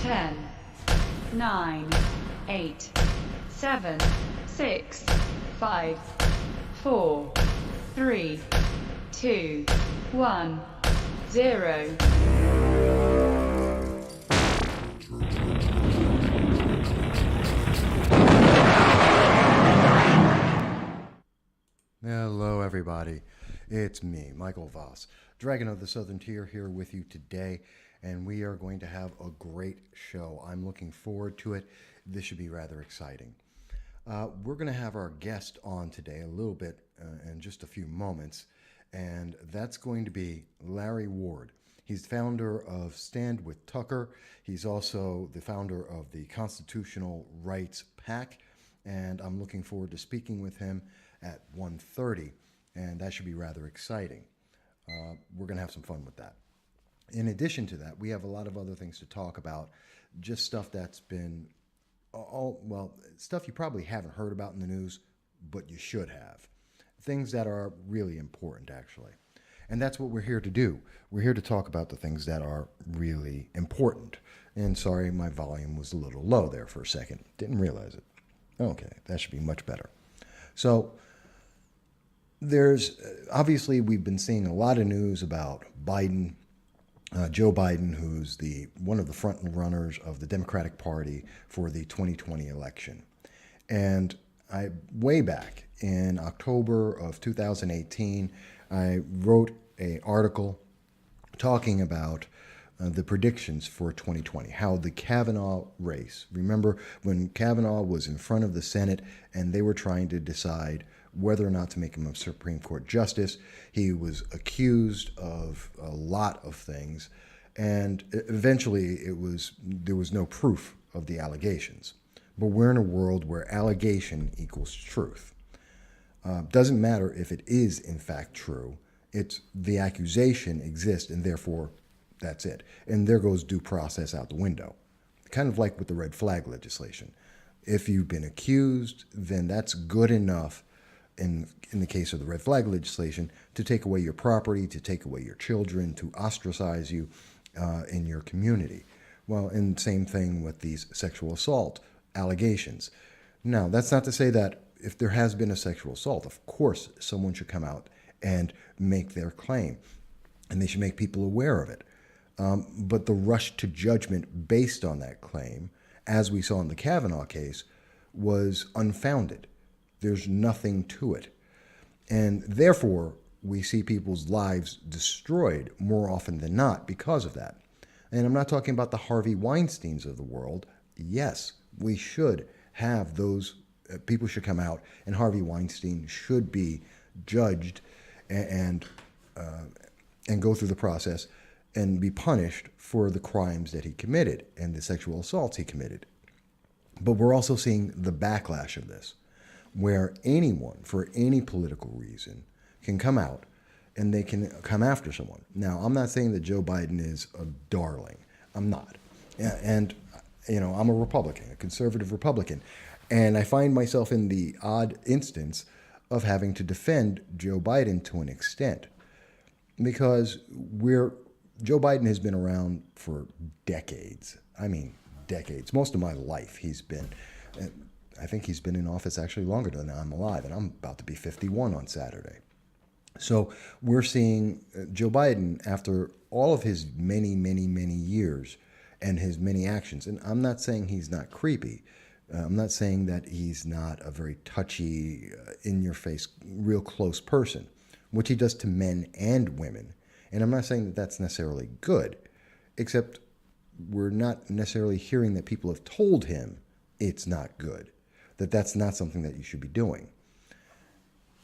10, 9, 8, 7, 6, 5, 4, 3, 2, 1, 0. Hello, everybody. It's me, Michael Voss, Dragon of the Southern Tier, here with you today, and we are going to have a great show. I'm looking forward to it. This should be rather exciting. We're going to have our guest on today a little bit in just a few moments, and that's going to be Larry Ward. He's the founder of Stand with Tucker. He's also the founder of the Constitutional Rights PAC, and I'm looking forward to speaking with him at 1:30, and that should be rather exciting. We're going to have some fun with that. In addition to that, we have a lot of other things to talk about, just stuff that's been, stuff you probably haven't heard about in the news, but you should have. Things that are really important, actually. And that's what we're here to do. We're here to talk about the things that are really important. And sorry, my volume was a little low there for a second. Didn't realize it. Okay, that should be much better. So, there's obviously we've been seeing a lot of news about Biden, Joe Biden, who's one of the front runners of the Democratic Party for the 2020 election. And way back in October of 2018, I wrote an article talking about the predictions for 2020, how the Kavanaugh race. Remember when Kavanaugh was in front of the Senate and they were trying to decide whether or not to make him a Supreme Court justice. He was accused of a lot of things, and eventually there was no proof of the allegations. But we're in a world where allegation equals truth. Doesn't matter if it is in fact true. It's the accusation exists, and therefore that's it. And there goes due process out the window. Kind of like with the red flag legislation. If you've been accused, then that's good enough in the case of the red flag legislation to take away your property, to take away your children, to ostracize you in your community. Well, and same thing with these sexual assault allegations. Now, that's not to say that if there has been a sexual assault, of course someone should come out and make their claim, and they should make people aware of it. But the rush to judgment based on that claim, as we saw in the Kavanaugh case, was unfounded. There's nothing to it. And therefore, we see people's lives destroyed more often than not because of that. And I'm not talking about the Harvey Weinsteins of the world. Yes, we should have those, people should come out, and Harvey Weinstein should be judged and go through the process and be punished for the crimes that he committed and the sexual assaults he committed. But we're also seeing the backlash of this, where anyone, for any political reason, can come out and they can come after someone. Now, I'm not saying that Joe Biden is a darling. I'm not. And, I'm a Republican, a conservative Republican. And I find myself in the odd instance of having to defend Joe Biden to an extent. Because Joe Biden has been around for decades. I mean, decades. Most of my life I think he's been in office actually longer than I'm alive, and I'm about to be 51 on Saturday. So we're seeing Joe Biden, after all of his many, many, many years and his many actions, and I'm not saying he's not creepy. I'm not saying that he's not a very touchy, in-your-face, real close person, which he does to men and women. And I'm not saying that that's necessarily good, except we're not necessarily hearing that people have told him it's not good, that that's not something that you should be doing.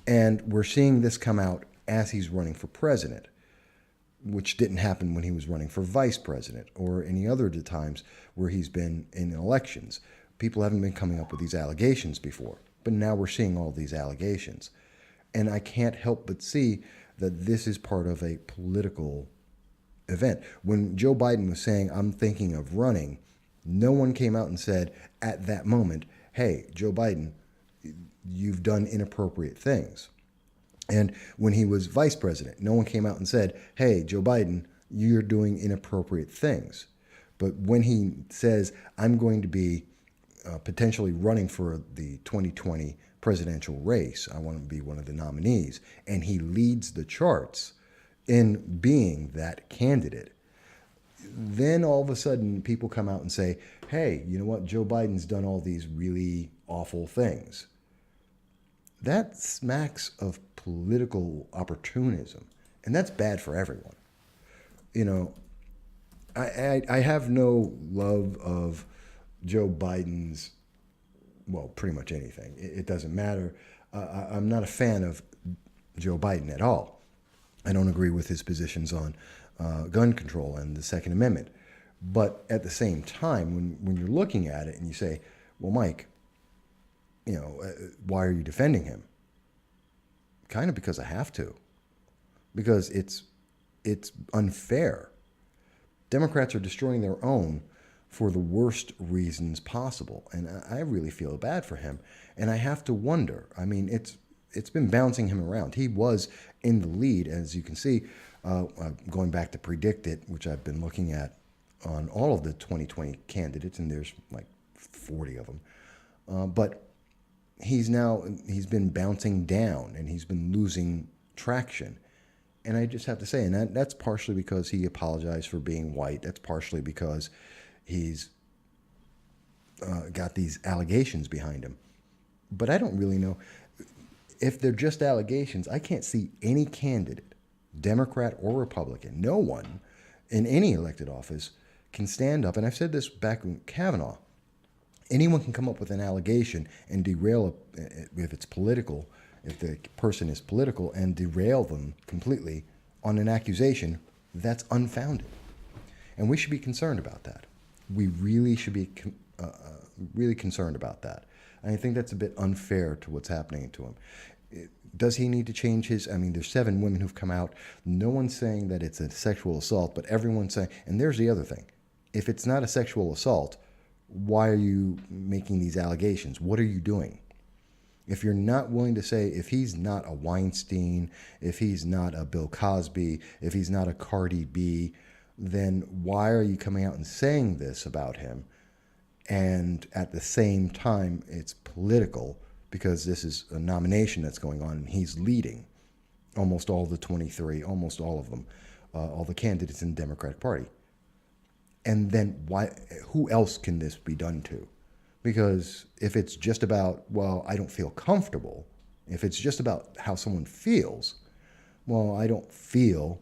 And we're seeing this come out as he's running for president, which didn't happen when he was running for vice president or any other times where he's been in elections. People haven't been coming up with these allegations before, but now we're seeing all these allegations. And I can't help but see that this is part of a political event. When Joe Biden was saying, I'm thinking of running, no one came out and said at that moment, hey, Joe Biden, you've done inappropriate things. And when he was vice president, no one came out and said, hey, Joe Biden, you're doing inappropriate things. But when he says, I'm going to be potentially running for the 2020 presidential race, I want to be one of the nominees, and he leads the charts in being that candidate, then all of a sudden people come out and say, hey, you know what? Joe Biden's done all these really awful things. That smacks of political opportunism, and that's bad for everyone. You know, I have no love of Joe Biden's, well, pretty much anything. It doesn't matter. I'm not a fan of Joe Biden at all. I don't agree with his positions on gun control and the Second Amendment. But at the same time, when you're looking at it and you say, well, Mike, you know, why are you defending him? Kind of because I have to. Because it's unfair. Democrats are destroying their own for the worst reasons possible. And I really feel bad for him. And I have to wonder. I mean, it's been bouncing him around. He was in the lead, as you can see, going back to Predict It, which I've been looking at on all of the 2020 candidates, and there's like 40 of them. But he's been bouncing down, and he's been losing traction. And I just have to say, and that's partially because he apologized for being white. That's partially because he's got these allegations behind him. But I don't really know. If they're just allegations, I can't see any candidate, Democrat or Republican, no one in any elected office can stand up. And I've said this back in Kavanaugh. Anyone can come up with an allegation and derail it if it's political, if the person is political, and derail them completely on an accusation that's unfounded. And we should be concerned about that. We really should be really concerned about that. And I think that's a bit unfair to what's happening to him. Does he need to change his? I mean, there's 7 women who've come out. No one's saying that it's a sexual assault, but everyone's saying, and there's the other thing. If it's not a sexual assault, why are you making these allegations? What are you doing? If you're not willing to say, if he's not a Weinstein, if he's not a Bill Cosby, if he's not a Cardi B, then why are you coming out and saying this about him? And at the same time, it's political, because this is a nomination that's going on, and he's leading almost all the 23, almost all of them, all the candidates in the Democratic Party. And then why? Who else can this be done to? Because if it's just about, well, I don't feel comfortable, if it's just about how someone feels, well, I don't feel,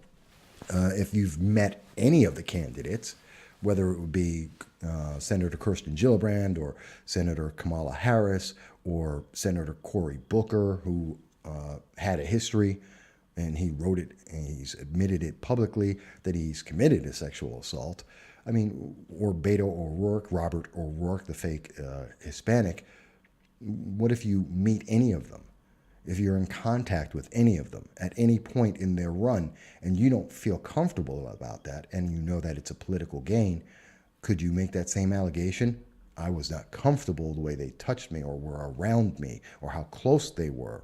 if you've met any of the candidates, whether it would be Senator Kirsten Gillibrand or Senator Kamala Harris or Senator Cory Booker, who had a history, and he wrote it and he's admitted it publicly that he's committed a sexual assault. I mean, or Beto O'Rourke, Robert O'Rourke, the fake Hispanic. What if you meet any of them? If you're in contact with any of them at any point in their run and you don't feel comfortable about that, and you know that it's a political gain, could you make that same allegation? I was not comfortable the way they touched me or were around me or how close they were.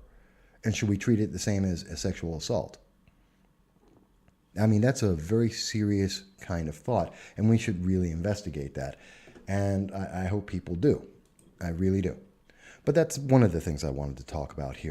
And should we treat it the same as a sexual assault? I mean, that's a very serious kind of thought, and we should really investigate that. And I hope people do. I really do. But that's one of the things I wanted to talk about here.